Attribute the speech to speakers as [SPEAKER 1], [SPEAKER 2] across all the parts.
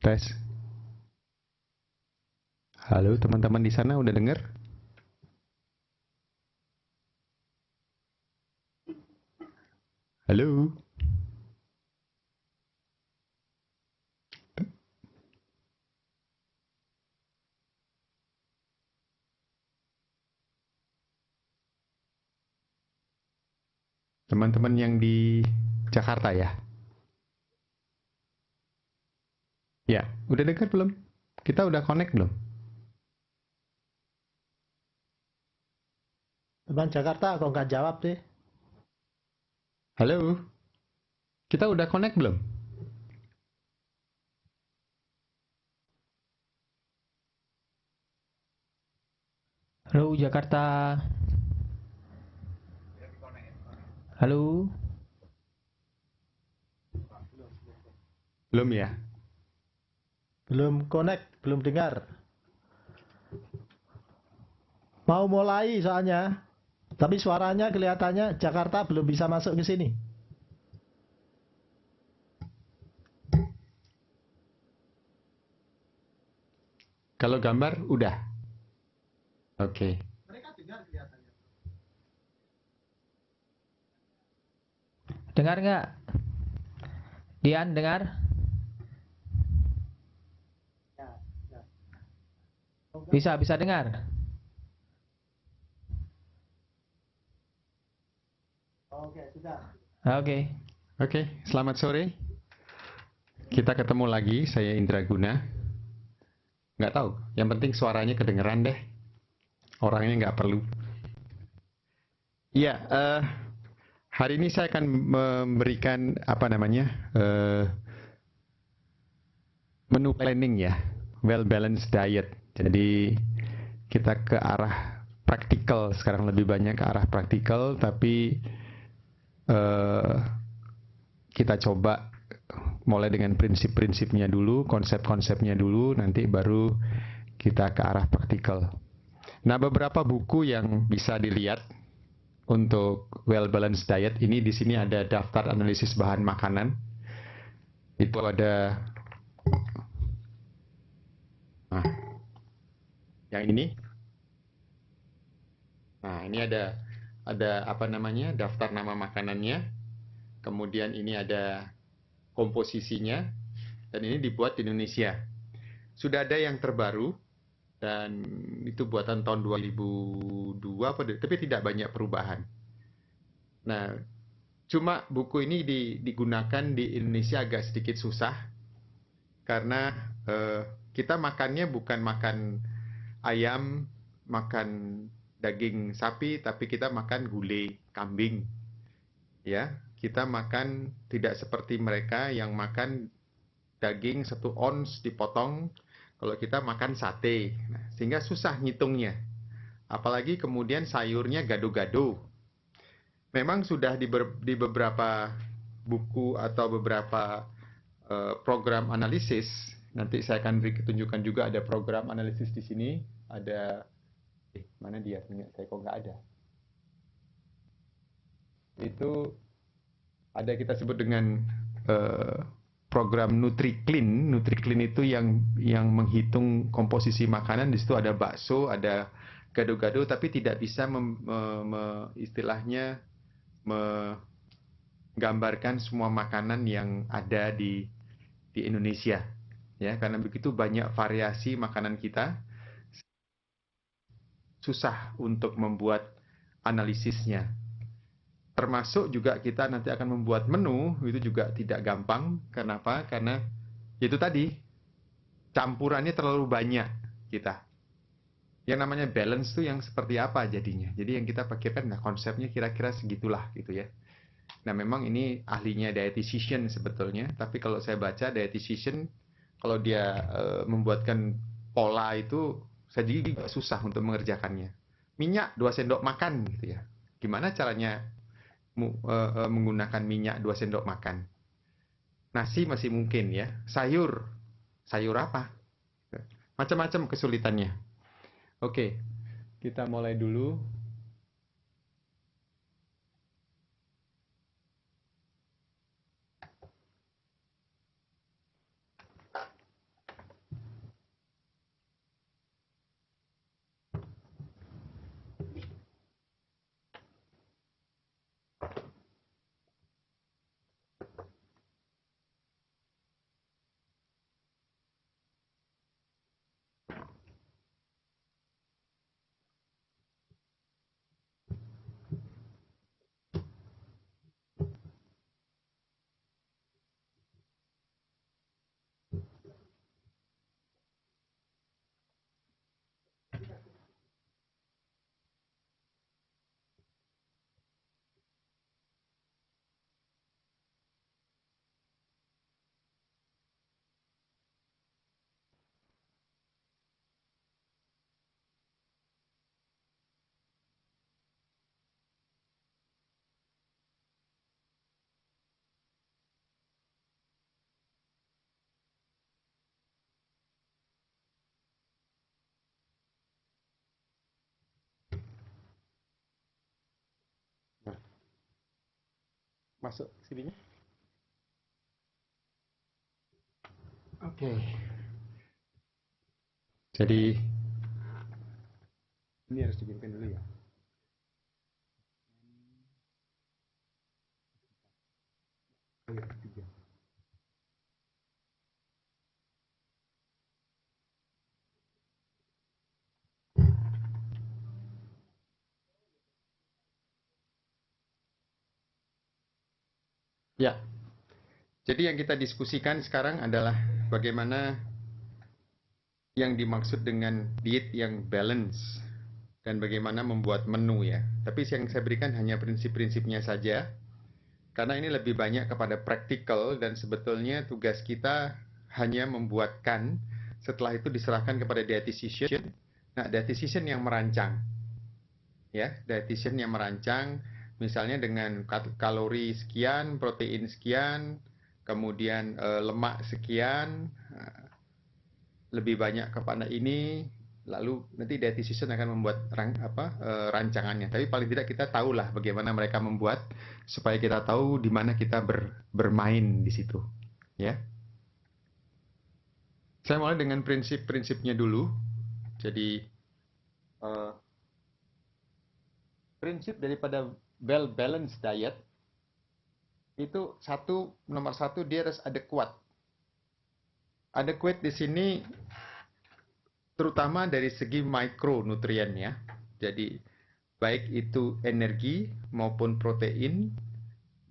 [SPEAKER 1] Tes. Halo teman-teman di sana udah denger? Halo? Teman-teman yang di Jakarta ya? Ya, udah denger belum? Kita udah connect belum?
[SPEAKER 2] Teman Jakarta kok nggak jawab sih?
[SPEAKER 1] Halo? Kita udah connect belum?
[SPEAKER 3] Halo Jakarta. Halo.
[SPEAKER 1] Belum ya?
[SPEAKER 2] Belum connect, belum dengar. Mau mulai soalnya, tapi suaranya kelihatannya Jakarta belum bisa masuk ke sini.
[SPEAKER 1] Kalau gambar udah? Oke.
[SPEAKER 2] Mereka dengar kelihatannya.
[SPEAKER 3] Dengar nggak? Dian dengar?
[SPEAKER 2] Ya, ya.
[SPEAKER 3] Bisa dengar?
[SPEAKER 2] Oke, sudah.
[SPEAKER 3] Oke.
[SPEAKER 1] Oke, selamat sore. Kita ketemu lagi, saya Indra Guna. Nggak tahu, yang penting suaranya kedengeran deh. Orangnya nggak perlu. Iya, hari ini saya akan memberikan menu planning ya, well balanced diet. Jadi kita ke arah praktikal sekarang, lebih banyak ke arah praktikal, tapi kita coba mulai dengan prinsip-prinsipnya dulu, konsep-konsepnya dulu, nanti baru kita ke arah praktikal. Nah, beberapa buku yang bisa dilihat untuk well balanced diet ini, di sini ada daftar analisis bahan makanan. Itu ada yang ini. Nah, ini ada daftar nama makanannya. Kemudian ini ada komposisinya, dan ini dibuat di Indonesia. Sudah ada yang terbaru, dan itu buatan tahun 2002, tapi tidak banyak perubahan. Nah, cuma buku ini digunakan di Indonesia agak sedikit susah, karena kita makannya bukan makan ayam, makan daging sapi, tapi kita makan gulai kambing. Ya, kita makan tidak seperti mereka yang makan daging 1 ons dipotong. Kalau kita makan sate, nah, sehingga susah ngitungnya. Apalagi kemudian sayurnya gado-gado. Memang sudah di beberapa buku atau beberapa program analisis. Nanti saya akan tunjukkan juga, ada program analisis di sini. Ada, mana dia? Saya kok nggak ada. Itu ada kita sebut dengan program NutriClean. NutriClean itu yang menghitung komposisi makanan. Di situ ada bakso, ada gado-gado, tapi tidak bisa istilahnya menggambarkan semua makanan yang ada di Indonesia. Ya, karena begitu banyak variasi makanan kita, susah untuk membuat analisisnya. Termasuk juga kita nanti akan membuat menu, itu juga tidak gampang. Kenapa? Karena itu tadi, campurannya terlalu banyak kita. Yang namanya balance tuh yang seperti apa jadinya. Jadi yang kita pakaikan, nah konsepnya kira-kira segitulah gitu ya. Nah, memang ini ahlinya dietitian sebetulnya, tapi kalau saya baca dietitian, kalau dia membuatkan pola itu, saya juga susah untuk mengerjakannya. Minyak 2 sendok makan gitu ya. Gimana caranya menggunakan minyak 2 sendok makan? Nasi masih mungkin ya. Sayur apa? Macam-macam kesulitannya. Oke, kita mulai dulu. Masuk sininya. Oke. Jadi ini harus dibikin dulu ya. Oh ya, 3. Ya. Jadi yang kita diskusikan sekarang adalah bagaimana yang dimaksud dengan diet yang balance dan bagaimana membuat menu ya. Tapi yang saya berikan hanya prinsip-prinsipnya saja karena ini lebih banyak kepada praktikal dan sebetulnya tugas kita hanya membuatkan, setelah itu diserahkan kepada dietitian. Nah, dietitian yang merancang. Ya, dietitian yang merancang misalnya dengan kalori sekian, protein sekian, kemudian lemak sekian, lebih banyak kepada ini, lalu nanti dietitian akan membuat rancangannya. Tapi paling tidak kita tahulah bagaimana mereka membuat supaya kita tahu di mana kita bermain di situ, ya. Saya mulai dengan prinsip-prinsipnya dulu. Jadi prinsip daripada well balanced diet itu nomor satu dia harus adequate. Adequate di sini terutama dari segi mikronutrien ya. Jadi baik itu energi maupun protein,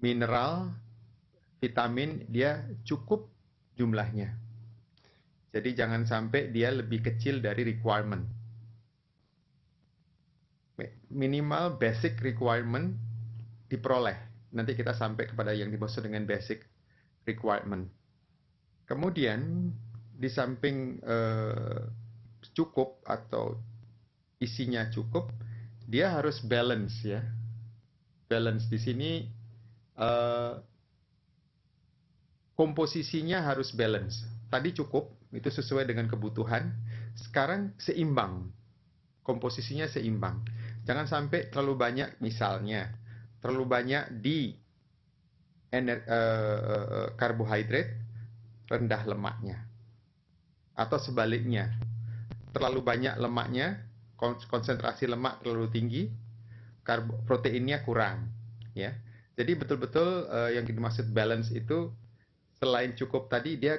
[SPEAKER 1] mineral, vitamin dia cukup jumlahnya. Jadi jangan sampai dia lebih kecil dari requirement. Minimal basic requirement diperoleh. Nanti kita sampai kepada yang dimaksud dengan basic requirement. Kemudian di samping cukup atau isinya cukup, dia harus balance ya. Balance di sini komposisinya harus balance. Tadi cukup, itu sesuai dengan kebutuhan. Sekarang seimbang. Komposisinya seimbang. Jangan sampai terlalu banyak misalnya, terlalu banyak di karbohidrat, rendah lemaknya. Atau sebaliknya, terlalu banyak lemaknya, konsentrasi lemak terlalu tinggi, proteinnya kurang. Ya. Jadi betul-betul yang dimaksud balance itu selain cukup tadi, dia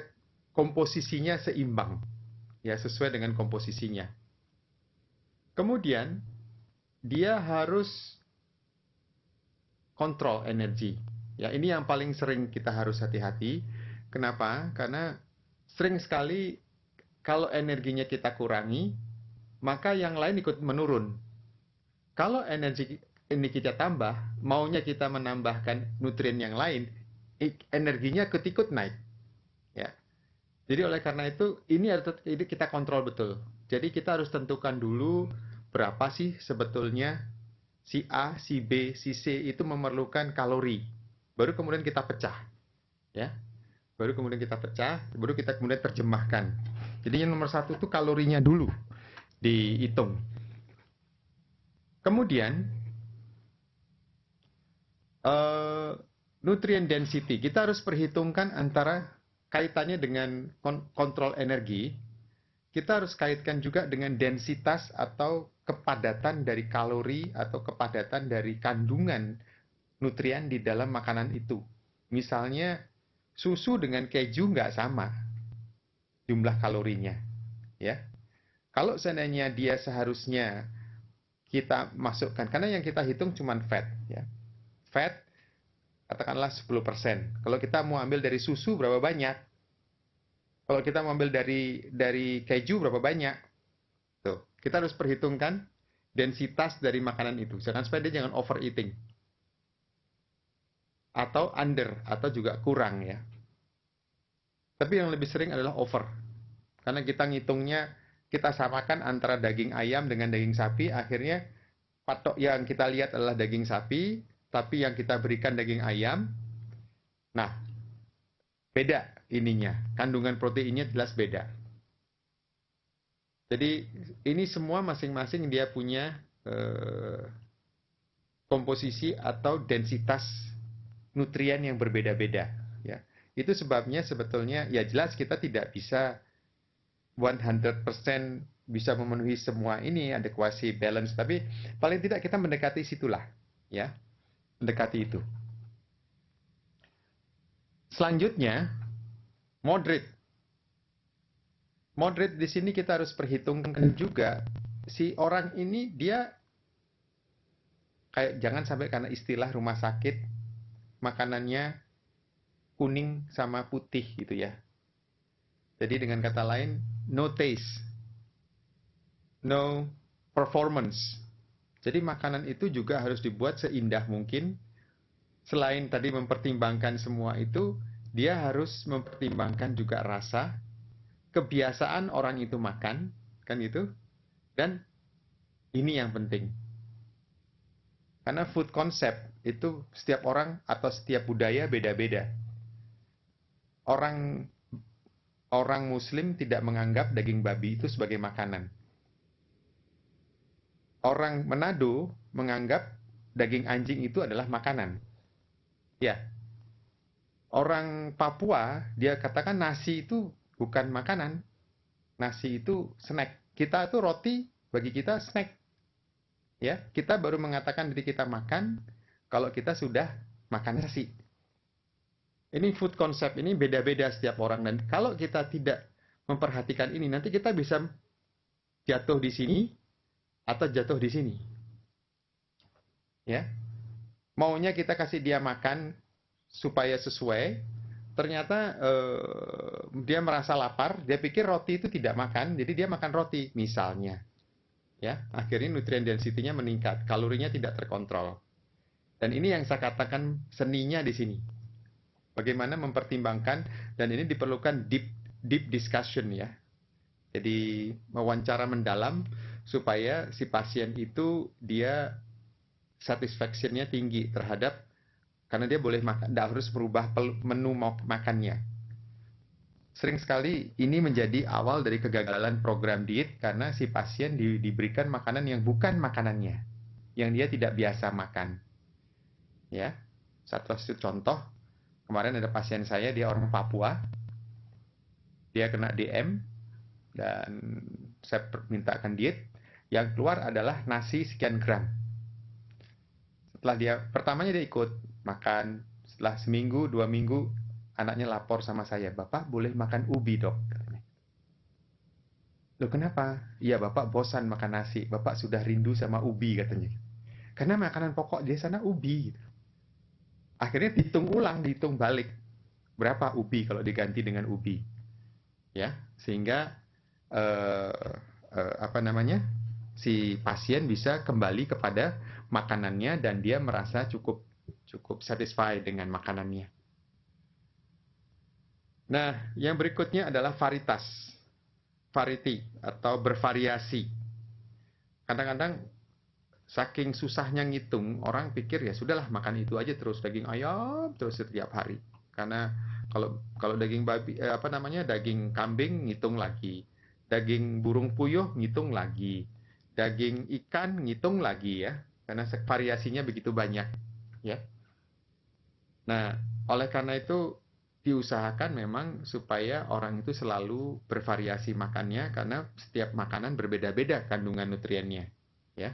[SPEAKER 1] komposisinya seimbang. Ya, sesuai dengan komposisinya. Kemudian, dia harus kontrol energi. Ya, ini yang paling sering kita harus hati-hati. Kenapa? Karena sering sekali kalau energinya kita kurangi, maka yang lain ikut menurun. Kalau energi ini kita tambah, maunya kita menambahkan nutrien yang lain, energinya ikut naik. Ya. Jadi oleh karena itu ini kita kontrol betul. Jadi kita harus tentukan dulu berapa sih sebetulnya si A, si B, si C itu memerlukan kalori. Baru kemudian kita pecah. Ya. Baru kemudian kita pecah, baru kita kemudian terjemahkan. Jadi yang nomor satu itu kalorinya dulu dihitung. Kemudian nutrient density, kita harus perhitungkan antara kaitannya dengan kontrol energi, kita harus kaitkan juga dengan densitas atau kepadatan dari kalori atau kepadatan dari kandungan nutrien di dalam makanan itu. Misalnya susu dengan keju nggak sama jumlah kalorinya, ya. Kalau seandainya dia seharusnya kita masukkan, karena yang kita hitung cuma fat, ya. Fat katakanlah 10%. Kalau kita mau ambil dari susu berapa banyak? Kalau kita mau ambil dari keju berapa banyak? Tuh, kita harus perhitungkan densitas dari makanan itu. Jangan supaya dia jangan overeating. Atau under, atau juga kurang ya. Tapi yang lebih sering adalah over. Karena kita ngitungnya, kita samakan antara daging ayam dengan daging sapi, akhirnya patok yang kita lihat adalah daging sapi, tapi yang kita berikan daging ayam. Nah, beda ininya. Kandungan proteinnya jelas beda. Jadi ini semua masing-masing dia punya komposisi atau densitas nutrien yang berbeda-beda, ya. Itu sebabnya sebetulnya ya jelas kita tidak bisa 100% bisa memenuhi semua ini adekuasi balance, tapi paling tidak kita mendekati situlah, ya. Mendekati itu. Selanjutnya, moderate. Moderate di sini kita harus perhitungkan juga si orang ini dia kayak jangan sampai karena istilah rumah sakit makanannya kuning sama putih gitu ya. Jadi dengan kata lain, no taste, no performance. Jadi makanan itu juga harus dibuat seindah mungkin. Selain tadi mempertimbangkan semua itu, dia harus mempertimbangkan juga rasa, kebiasaan orang itu makan, kan gitu. Dan ini yang penting. Karena food concept itu setiap orang atau setiap budaya beda-beda. Orang Muslim tidak menganggap daging babi itu sebagai makanan. Orang Manado menganggap daging anjing itu adalah makanan. Ya. Orang Papua dia katakan nasi itu bukan makanan. Nasi itu snack. Kita itu roti, bagi kita snack. Ya, kita baru mengatakan diri kita makan kalau kita sudah makan nasi. Ini food concept ini beda-beda setiap orang, dan kalau kita tidak memperhatikan ini nanti kita bisa jatuh di sini atau jatuh di sini. Ya. Maunya kita kasih dia makan supaya sesuai, ternyata dia merasa lapar, dia pikir roti itu tidak makan, jadi dia makan roti misalnya. Ya, akhirnya nutrien density-nya meningkat, kalorinya tidak terkontrol. Dan ini yang saya katakan seninya di sini. Bagaimana mempertimbangkan, dan ini diperlukan deep discussion ya. Jadi wawancara mendalam supaya si pasien itu dia satisfaction-nya tinggi terhadap, karena dia boleh makan, tidak harus merubah menu makannya. Sering sekali ini menjadi awal dari kegagalan program diet karena si pasien diberikan makanan yang bukan makanannya, yang dia tidak biasa makan. Ya, satu contoh, kemarin ada pasien saya, dia orang Papua, dia kena DM dan saya mintakan diet, yang keluar adalah nasi sekian gram. Setelah dia pertamanya dia ikut makan, setelah seminggu 2 minggu anaknya lapor sama saya, "Bapak boleh makan ubi, Dok?" katanya. "Loh kenapa?" "Iya, Bapak bosan makan nasi, Bapak sudah rindu sama ubi," katanya. Karena makanan pokok di sana ubi. Akhirnya dihitung ulang, dihitung balik. Berapa ubi kalau diganti dengan ubi? Ya, sehingga si pasien bisa kembali kepada makanannya dan dia merasa cukup satisfied dengan makanannya. Nah, yang berikutnya adalah variety atau bervariasi. Kadang-kadang saking susahnya ngitung, orang pikir ya sudahlah makan itu aja terus, daging ayam terus setiap hari. Karena kalau daging babi daging kambing ngitung lagi, daging burung puyuh ngitung lagi, daging ikan ngitung lagi ya, karena variasinya begitu banyak ya. Nah, oleh karena itu diusahakan memang supaya orang itu selalu bervariasi makannya, karena setiap makanan berbeda-beda kandungan nutriennya ya.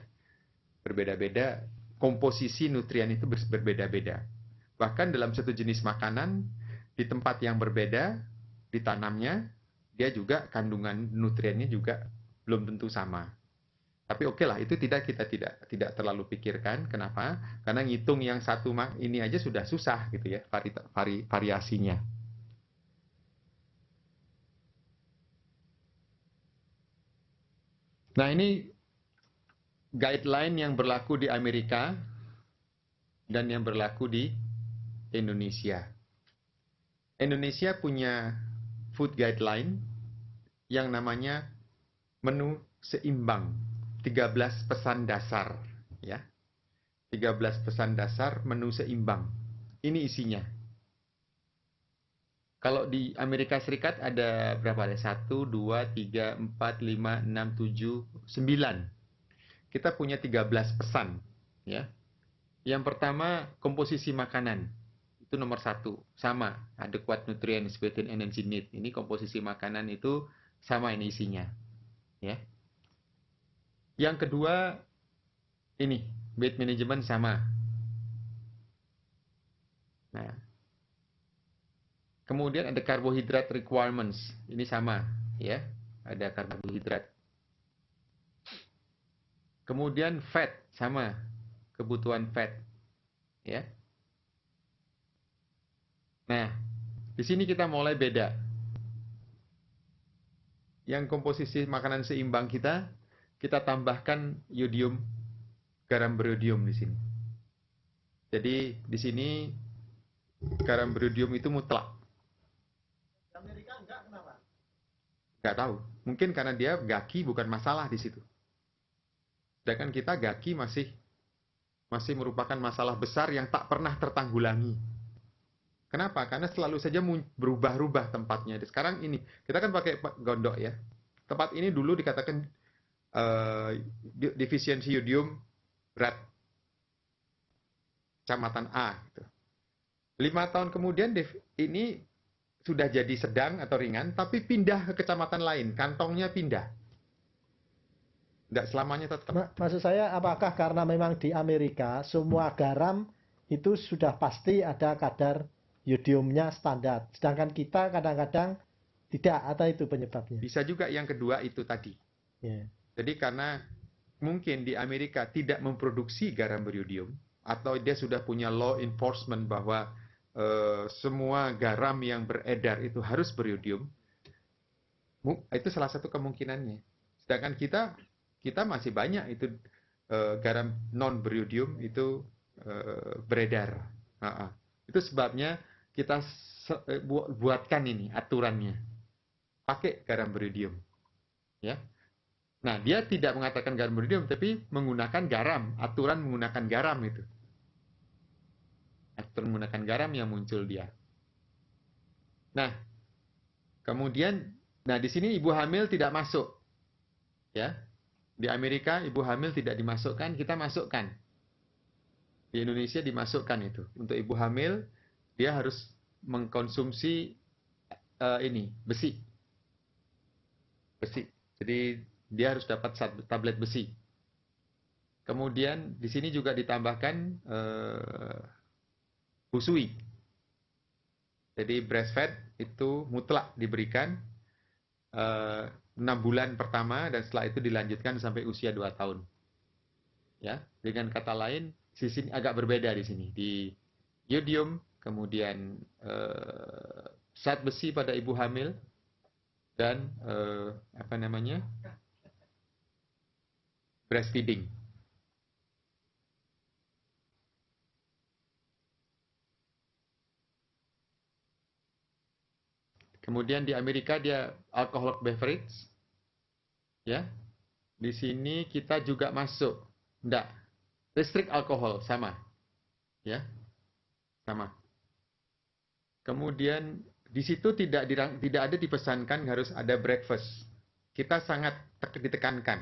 [SPEAKER 1] Berbeda-beda, komposisi nutrien itu berbeda-beda. Bahkan dalam satu jenis makanan di tempat yang berbeda ditanamnya, dia juga kandungan nutriennya juga belum tentu sama. Tapi oke lah, itu kita tidak terlalu pikirkan. Kenapa? Karena ngitung yang satu ini aja sudah susah gitu ya, variasinya. Nah, ini guideline yang berlaku di Amerika dan yang berlaku di Indonesia. Indonesia punya food guideline yang namanya menu seimbang. 13 pesan dasar ya. 13 pesan dasar menu seimbang. Ini isinya. Kalau di Amerika Serikat ada berapa? Ada 1, 2, 3, 4, 5, 6, 7, 9. Kita punya 13 pesan ya. Yang pertama, komposisi makanan. itu nomor 1, sama, adequate nutrients within energy need. Ini komposisi makanan itu sama ini isinya, ya. Yang kedua ini weight management sama. Nah, kemudian ada carbohydrate requirements, ini sama, ya, ada karbohidrat. Kemudian fat sama, kebutuhan fat, ya. Nah, di sini kita mulai beda. Yang komposisi makanan seimbang kita tambahkan yodium, garam beriodium di sini. Jadi di sini garam beriodium itu mutlak.
[SPEAKER 2] Amerika enggak, kenapa?
[SPEAKER 1] Nggak tahu. Mungkin karena dia gaki bukan masalah di situ. Sedangkan kita gaki masih merupakan masalah besar yang tak pernah tertanggulangi. Kenapa? Karena selalu saja berubah-ubah tempatnya. Sekarang ini, kita kan pakai gondok ya. Tempat ini dulu dikatakan defisiensi yodium berat. Kecamatan A. Gitu. 5 tahun kemudian ini sudah jadi sedang atau ringan, tapi pindah ke kecamatan lain. Kantongnya pindah. Tidak selamanya tetap.
[SPEAKER 2] Maksud saya, apakah karena memang di Amerika semua garam itu sudah pasti ada kadar yodiumnya standar, sedangkan kita kadang-kadang tidak, atau itu penyebabnya?
[SPEAKER 1] Bisa juga yang kedua itu tadi.
[SPEAKER 2] Yeah.
[SPEAKER 1] Jadi karena mungkin di Amerika tidak memproduksi garam beriodium, atau dia sudah punya law enforcement bahwa semua garam yang beredar itu harus beriodium, itu salah satu kemungkinannya. Sedangkan kita masih banyak itu garam non beriodium itu beredar. Itu sebabnya kita buatkan ini aturannya, pakai garam beriodium, ya. Nah, dia tidak mengatakan garam beriodium, tapi menggunakan garam, aturan menggunakan garam itu, aturan menggunakan garam yang muncul dia. Nah, kemudian, di sini ibu hamil tidak masuk, ya. Di Amerika ibu hamil tidak dimasukkan, kita masukkan. Di Indonesia dimasukkan itu. Untuk ibu hamil, dia harus mengkonsumsi besi. Jadi dia harus dapat tablet besi. Kemudian di sini juga ditambahkan busui. Jadi breastfed itu mutlak diberikan 6 bulan pertama, dan setelah itu dilanjutkan sampai usia 2 tahun. Ya, dengan kata lain, sisi agak berbeda di sini. Di yodium, kemudian zat besi pada ibu hamil, dan breastfeeding. Kemudian di Amerika dia alcoholic beverage, ya. Di sini kita juga masuk, enggak, restrict alkohol sama, ya, sama. Kemudian di situ tidak ada dipesankan harus ada breakfast. Kita sangat ditekankan.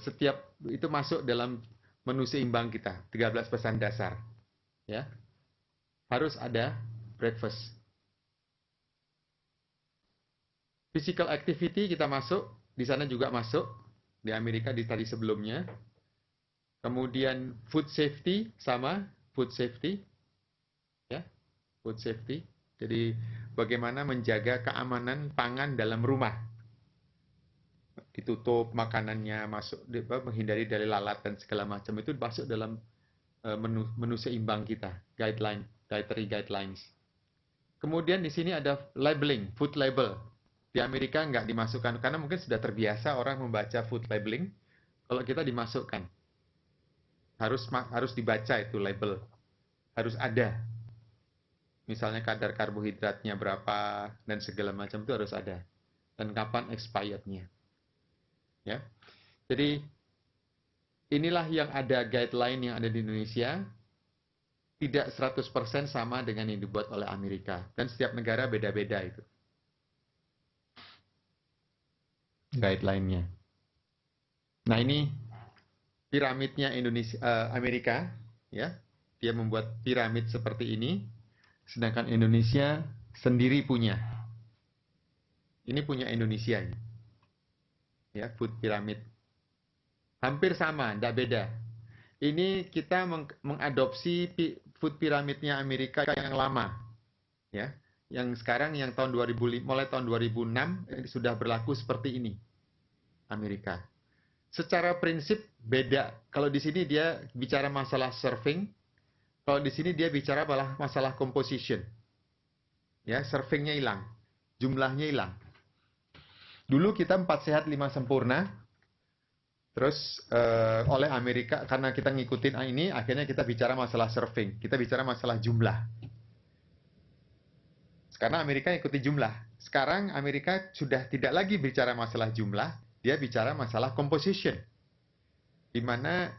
[SPEAKER 1] Setiap itu masuk dalam menu seimbang kita, 13 pesan dasar, ya. Harus ada breakfast. Physical activity kita masuk, di sana juga masuk, di Amerika di tadi sebelumnya. Kemudian food safety sama, food safety, ya, food safety. Jadi bagaimana menjaga keamanan pangan dalam rumah. Ditutup makanannya, masuk, menghindari dari lalat dan segala macam, itu masuk dalam menu seimbang kita, dietary guidelines. Kemudian di sini ada labeling, food label. Di Amerika nggak dimasukkan, karena mungkin sudah terbiasa orang membaca food labeling. Kalau kita dimasukkan, harus dibaca itu label, harus ada. Misalnya kadar karbohidratnya berapa dan segala macam itu harus ada, dan kapan expirednya. Ya, jadi inilah yang ada guideline yang ada di Indonesia. Tidak 100% sama dengan yang dibuat oleh Amerika, dan setiap negara beda-beda itu guideline-nya. Nah, ini piramidnya Amerika, ya. dia membuat piramid seperti ini, sedangkan Indonesia sendiri punya. Ini punya Indonesia ini. Ya, food pyramid. Hampir sama, tidak beda. Ini kita mengadopsi food pyramidnya Amerika yang lama. Ya, yang sekarang yang tahun 2005, mulai tahun 2006 sudah berlaku seperti ini. Amerika. Secara prinsip beda. Kalau di sini dia bicara masalah serving, kalau di sini dia bicara masalah composition. Ya, servingnya hilang, jumlahnya hilang. Dulu kita 4 sehat 5 sempurna, terus oleh Amerika karena kita ngikutin ini, akhirnya kita bicara masalah serving, kita bicara masalah jumlah. Karena Amerika ikuti jumlah. Sekarang Amerika sudah tidak lagi bicara masalah jumlah, dia bicara masalah composition, di mana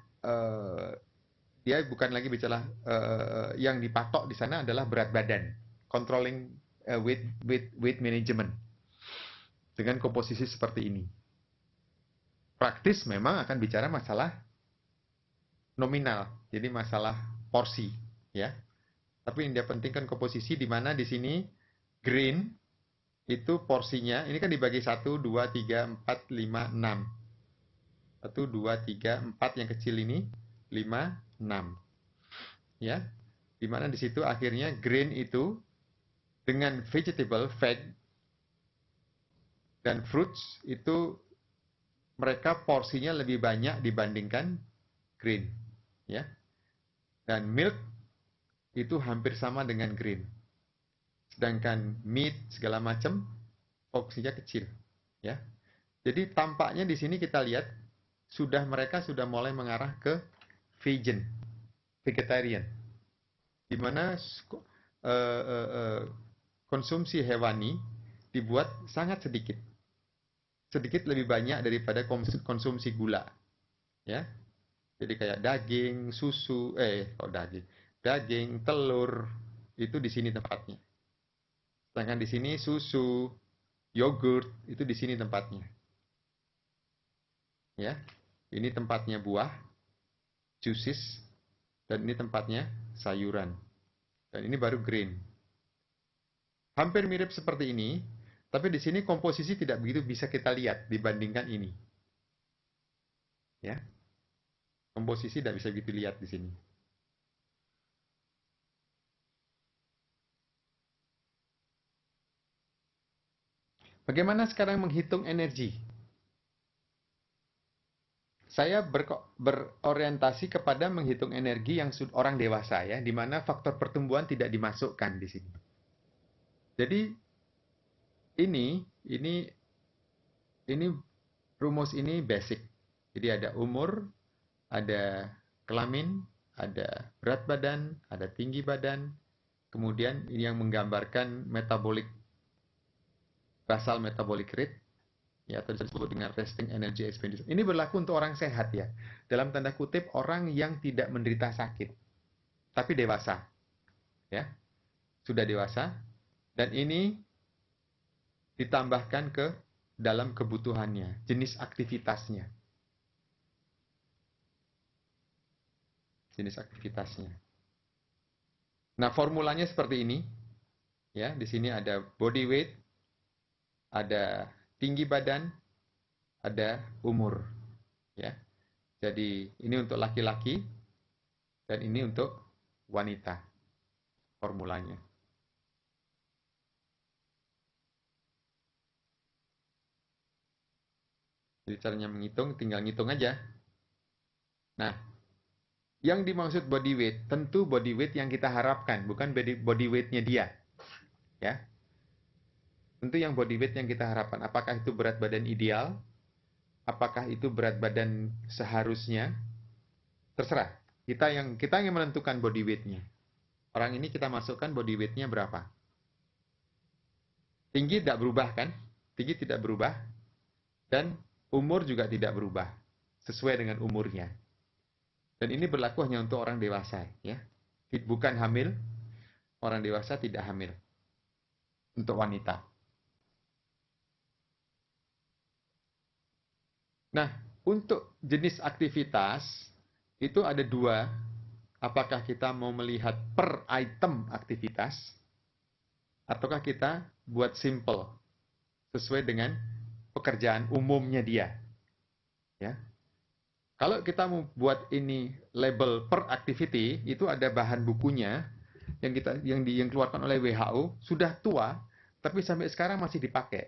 [SPEAKER 1] dia bukan lagi bicara yang dipatok di sana adalah berat badan, controlling weight management dengan komposisi seperti ini. Praktis memang akan bicara masalah nominal, jadi masalah porsi, ya. Tapi yang dia pentingkan komposisi di mana di sini green itu porsinya, ini kan dibagi 1, 2, 3, 4, 5, 6. 1, 2, 3, 4 yang kecil ini, 5, 6. Ya, dimana di situ akhirnya green itu dengan vegetable, veg, dan fruits itu mereka porsinya lebih banyak dibandingkan green. Ya, dan milk itu hampir sama dengan green. Sedangkan meat segala macam porsinya kecil, ya. Jadi tampaknya di sini kita lihat mereka sudah mulai mengarah ke vegetarian, di mana konsumsi hewani dibuat sangat sedikit lebih banyak daripada konsumsi gula, ya. Jadi kayak daging, susu, daging, telur itu di sini tempatnya. Sedangkan di sini susu, yogurt itu di sini tempatnya. Ya, ini tempatnya buah, juices, dan ini tempatnya sayuran. Dan ini baru green. Hampir mirip seperti ini, tapi di sini komposisi tidak begitu bisa kita lihat dibandingkan ini. Ya, komposisi tidak bisa begitu lihat di sini. Bagaimana sekarang menghitung energi? Saya berorientasi kepada menghitung energi yang orang dewasa, ya, di mana faktor pertumbuhan tidak dimasukkan di sini. Jadi ini rumus ini basic. Jadi ada umur, ada kelamin, ada berat badan, ada tinggi badan, kemudian ini yang menggambarkan basal metabolic rate, ya, atau disebut dengan resting energy expenditure. Ini berlaku untuk orang sehat, ya. Dalam tanda kutip orang yang tidak menderita sakit, tapi dewasa, ya, sudah dewasa, dan ini ditambahkan ke dalam kebutuhannya, jenis aktivitasnya, Nah, formulanya seperti ini, ya. Di sini ada body weight, ada tinggi badan, ada umur, ya. Jadi ini untuk laki-laki dan ini untuk wanita formulanya. Jadi caranya menghitung tinggal ngitung aja. Nah, yang dimaksud body weight tentu body weight yang kita harapkan, bukan body weight-nya dia, ya. Tentu yang body weight yang kita harapkan, apakah itu berat badan ideal, apakah itu berat badan seharusnya, terserah. Kita yang menentukan body weight-nya. Orang ini kita masukkan body weight-nya berapa. Tinggi tidak berubah, kan? Tinggi tidak berubah. Dan umur juga tidak berubah. Sesuai dengan umurnya. Dan ini berlaku hanya untuk orang dewasa, ya. Bukan hamil. Orang dewasa tidak hamil. Untuk wanita. Nah, untuk jenis aktivitas itu ada dua apakah kita mau melihat per item aktivitas, ataukah kita buat simple, sesuai dengan pekerjaan umumnya dia. Ya. Kalau kita mau buat ini label per activity, itu ada bahan bukunya yang dikeluarkan oleh WHO, sudah tua, tapi sampai sekarang masih dipakai.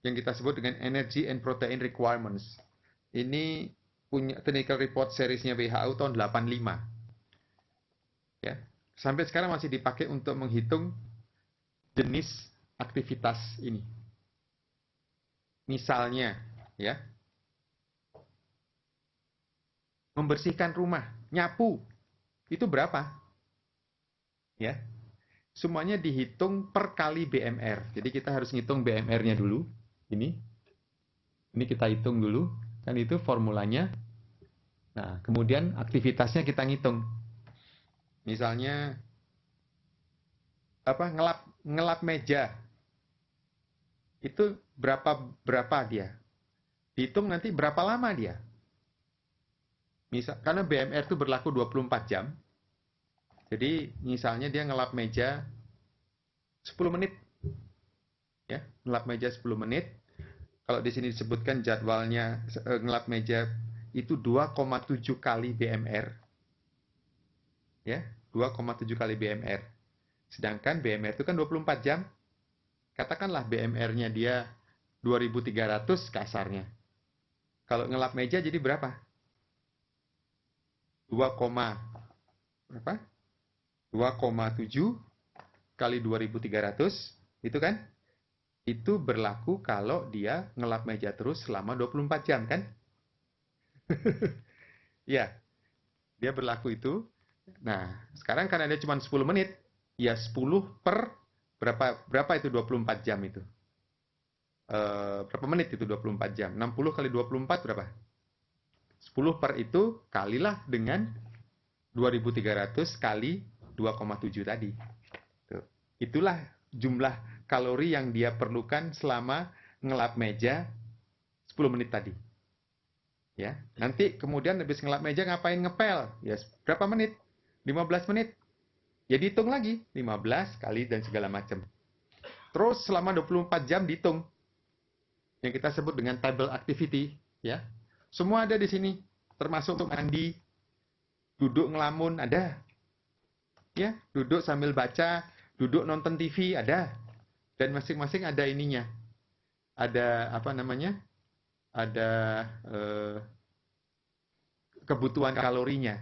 [SPEAKER 1] Yang kita sebut dengan Energy and Protein Requirements. Ini punya technical report seriesnya WHO tahun 85. Ya. Sampai sekarang masih dipakai untuk menghitung jenis aktivitas ini. Misalnya, ya, membersihkan rumah, nyapu, itu berapa? Ya, semuanya dihitung per kali BMR. Jadi kita harus ngitung BMR-nya dulu. Ini kita hitung dulu, kan itu formulanya. Nah, kemudian aktivitasnya kita ngitung. Misalnya apa, ngelap meja. Itu berapa dia? Dihitung nanti berapa lama dia. Misal, karena BMR itu berlaku 24 jam. Jadi misalnya dia ngelap meja 10 menit. Ya, ngelap meja 10 menit. Kalau di sini disebutkan jadwalnya ngelap meja itu 2,7 kali BMR. Ya, 2,7 kali BMR. Sedangkan BMR itu kan 24 jam. Katakanlah BMR-nya dia 2.300 kasarnya. Kalau ngelap meja jadi berapa? 2,7 kali 2.300, itu kan? Itu berlaku kalau dia ngelap meja terus selama 24 jam, kan? Ya, dia berlaku itu. Nah, sekarang karena dia cuma 10 menit, ya 10 per berapa itu 24 jam itu? Berapa menit itu 24 jam? 60 kali 24 berapa? 10 per itu kalilah dengan 2.300 kali 2,7 tadi. Tuh. Itulah jumlah kalori yang dia perlukan selama ngelap meja 10 menit tadi. Ya, nanti kemudian habis ngelap meja ngapain, ngepel? Ya, berapa menit? 15 menit. Ya dihitung lagi, 15 kali dan segala macam. Terus selama 24 jam dihitung. Yang kita sebut dengan table activity, ya. Semua ada di sini, termasuk untuk mandi, duduk ngelamun ada. Ya, duduk sambil baca, duduk nonton TV ada. Dan masing-masing ada ininya. Ada apa namanya? Ada kebutuhan kalorinya.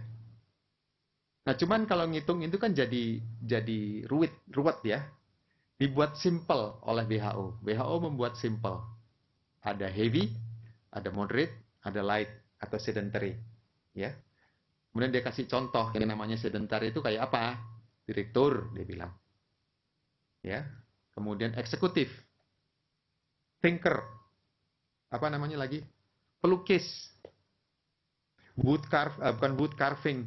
[SPEAKER 1] Nah, cuman kalau ngitung itu kan jadi ruwet ya. Dibuat simple oleh WHO. WHO membuat simple. Ada heavy, ada moderate, ada light atau sedentary, ya. Kemudian dia kasih contoh yang namanya sedentary itu kayak apa? Direktur, dia bilang. Ya. Kemudian eksekutif, thinker, apa namanya lagi? Pelukis, wood carving,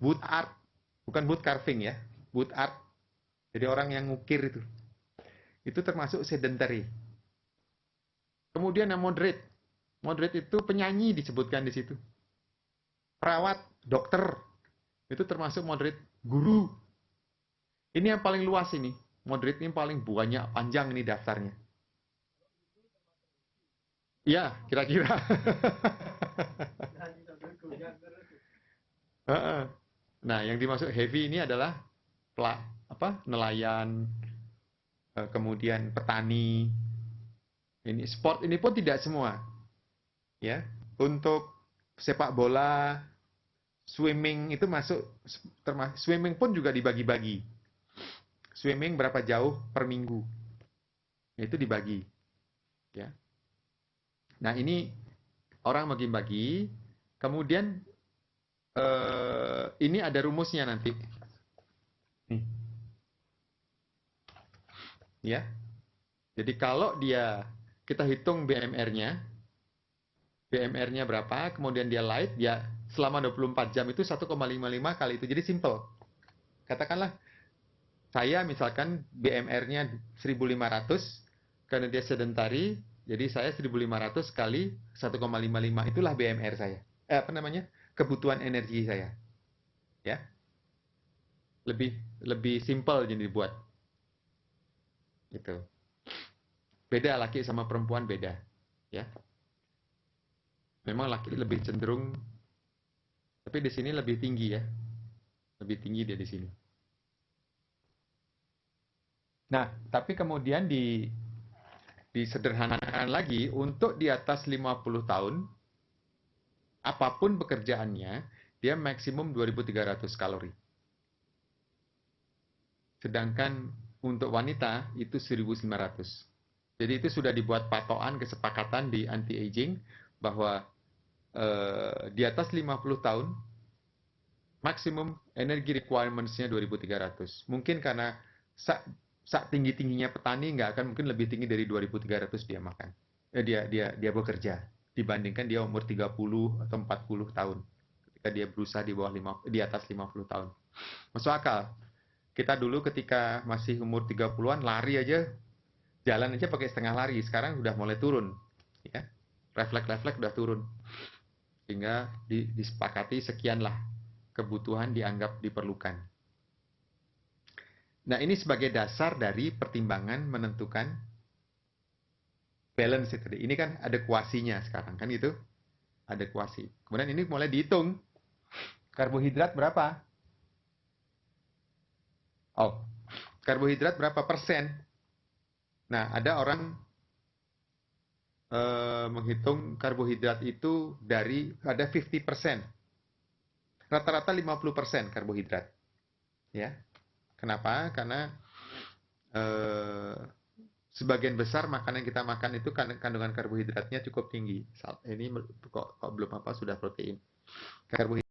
[SPEAKER 1] wood art, bukan wood carving ya, wood art. Jadi orang yang ngukir itu termasuk sedentary. Kemudian yang moderate, moderate itu penyanyi disebutkan di situ. Perawat, dokter, itu termasuk moderate. Guru, ini yang paling luas ini. Moderate ini paling banyak, panjang ini daftarnya. Iya, kira-kira. Nah, yang dimaksud heavy ini adalah nelayan, kemudian petani. Ini sport ini pun tidak semua. Ya, untuk sepak bola, swimming itu masuk, swimming pun juga dibagi-bagi. Swimming berapa jauh per minggu. Itu dibagi. Ya. Nah, ini orang bagi-bagi, kemudian ini ada rumusnya nanti. Nih. Ya. Jadi kalau kita hitung BMR-nya berapa, kemudian dia light, dia selama 24 jam itu 1,55 kali itu. Jadi simple. Katakanlah saya misalkan BMR-nya 1.500 karena dia sedentary, jadi saya 1.500 kali 1,55, itulah BMR saya. Kebutuhan energi saya. Ya. Lebih simpel jadi dibuat. Gitu. Beda laki sama perempuan beda, ya. Memang laki lebih cenderung, tapi di sini lebih tinggi ya. Lebih tinggi dia di sini. Nah, tapi kemudian disederhanakan lagi untuk di atas 50 tahun apapun pekerjaannya, dia maksimum 2.300 kalori. Sedangkan untuk wanita itu 1.900. Jadi itu sudah dibuat patokan kesepakatan di anti-aging bahwa di atas 50 tahun maksimum energi requirements-nya 2.300. Mungkin karena sak tinggi-tingginya petani nggak akan mungkin lebih tinggi dari 2.300 dia makan. Dia bekerja dibandingkan dia umur 30 atau 40 tahun. Ketika dia berusaha di atas 50 tahun. Masuk akal. Kita dulu ketika masih umur 30-an lari aja, jalan aja pakai setengah lari. Sekarang udah mulai turun. Ya. Refleks-refleks udah turun. Sehingga disepakati sekianlah kebutuhan dianggap diperlukan. Nah, ini sebagai dasar dari pertimbangan menentukan balance itu. Ini kan ada kuasinya sekarang, kan gitu? Ada kuasi. Kemudian ini mulai dihitung. Karbohidrat berapa? Oh, karbohidrat berapa persen? Nah, ada orang menghitung karbohidrat itu dari ada 50%. Rata-rata 50% karbohidrat. Ya. Kenapa? Karena sebagian besar makanan yang kita makan itu kandungan karbohidratnya cukup tinggi. Ini kok belum apa sudah protein. Karbohidrat